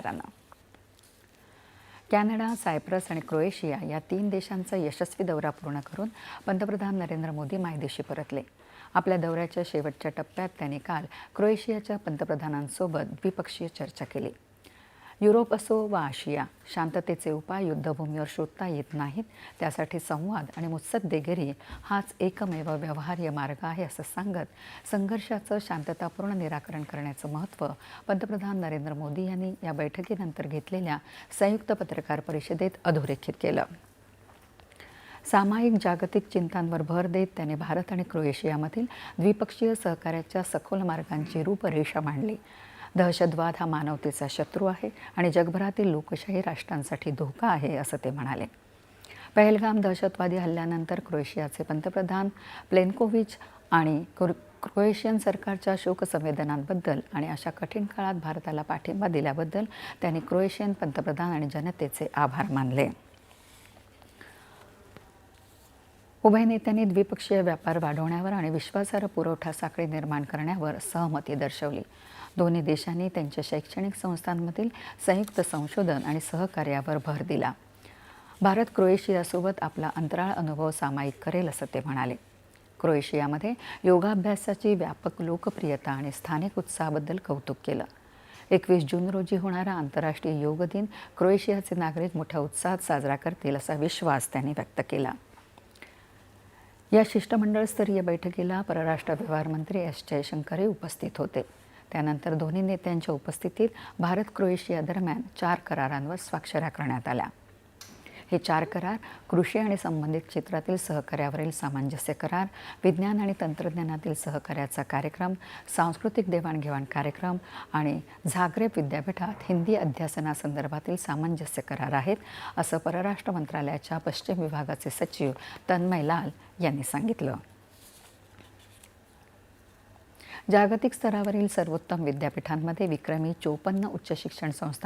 बातमीदारांना। Canada, Cyprus आणि Croatia या 3 देशांचा यशस्वी दौरा पूर्ण करून पंतप्रधान नरेंद्र मोदी मायदेशी परतले. आपल्या दौऱ्याच्या शेवटच्या टप्प्यात त्यांनी काल क्रोएशियाच्या पंतप्रधानांसोबत द्विपक्षीय चर्चा केली. युरोप असो वा आशिया, शांततेचे उपाय युद्धभूमीवर शोधता येत नाहीत. त्यासाठी संवाद आणि मुत्सद्देगिरी हाच एकमेव व्यवहार्य मार्ग आहे असं सांगत संघर्षाचं शांततापूर्ण निराकरण करण्याचं महत्त्व पंतप्रधान नरेंद्र मोदी यांनी या बैठकीनंतर घेतलेल्या संयुक्त पत्रकार परिषदेत अधोरेखित केलं. सामायिक जागतिक चिंतांवर भर देत त्यांनी भारत आणि क्रोएशियामधील द्विपक्षीय सहकार्याच्या सखोल मार्गांची रूपरेषा मांडली. दहशतवाद हा मानवतेचा शत्रू आहे आणि जगभरातील लोकशाही राष्ट्रांसाठी धोका आहे असं ते म्हणाले. पहलगाम दहशतवादी हल्ल्यानंतर क्रोएशियाचे पंतप्रधान प्लेनकोविच आणि क्रोएशियन सरकारच्या शोकसंवेदनांबद्दल आणि अशा कठीण काळात भारताला पाठिंबा दिल्याबद्दल त्यांनी क्रोएशियन पंतप्रधान आणि जनतेचे आभार मानले. उभय नेत्यांनी द्विपक्षीय व्यापार वाढवण्यावर आणि विश्वासार्ह पुरवठा साखळी निर्माण करण्यावर सहमती दर्शवली. दोन्ही देशांनी त्यांच्या शैक्षणिक संस्थांमधील संयुक्त संशोधन आणि सहकार्यावर भर दिला. भारत क्रोएशियासोबत आपला अंतराळ अनुभव सामायिक करेल असं ते म्हणाले. क्रोएशियामध्ये योगाभ्यासाची व्यापक लोकप्रियता आणि स्थानिक उत्साहाबद्दल कौतुक केलं. 21 जून रोजी होणारा आंतरराष्ट्रीय योग दिन क्रोएशियाचे नागरिक मोठ्या उत्साहात साजरा करतील असा विश्वास त्यांनी व्यक्त केला. या शिष्टमंडळस्तरीय बैठकीला परराष्ट्र व्यवहार मंत्री एस जयशंकरही उपस्थित होते. त्यानंतर दोन्ही नेत्यांच्या उपस्थितीत भारत क्रोएशिया दरम्यान 4 करारांवर स्वाक्षऱ्या करण्यात आल्या. हे 4 करार कृषी आणि संबंधित क्षेत्रातील सहकार्यावरील सामंजस्य करार, विज्ञान आणि तंत्रज्ञानातील सहकार्याचा कार्यक्रम, सांस्कृतिक देवाणघेवाण कार्यक्रम आणि झाग्रेब विद्यापीठात हिंदी अध्यासनासंदर्भातील सामंजस्य करार आहेत असं परराष्ट्र मंत्रालयाच्या पश्चिम विभागाचे सचिव तन्मय लाल यांनी सांगितलं. जागतिक स्तरावरील सर्वोत्तम विद्यापीठांमध्ये विक्रमी 54 उच्च शिक्षण संस्थांची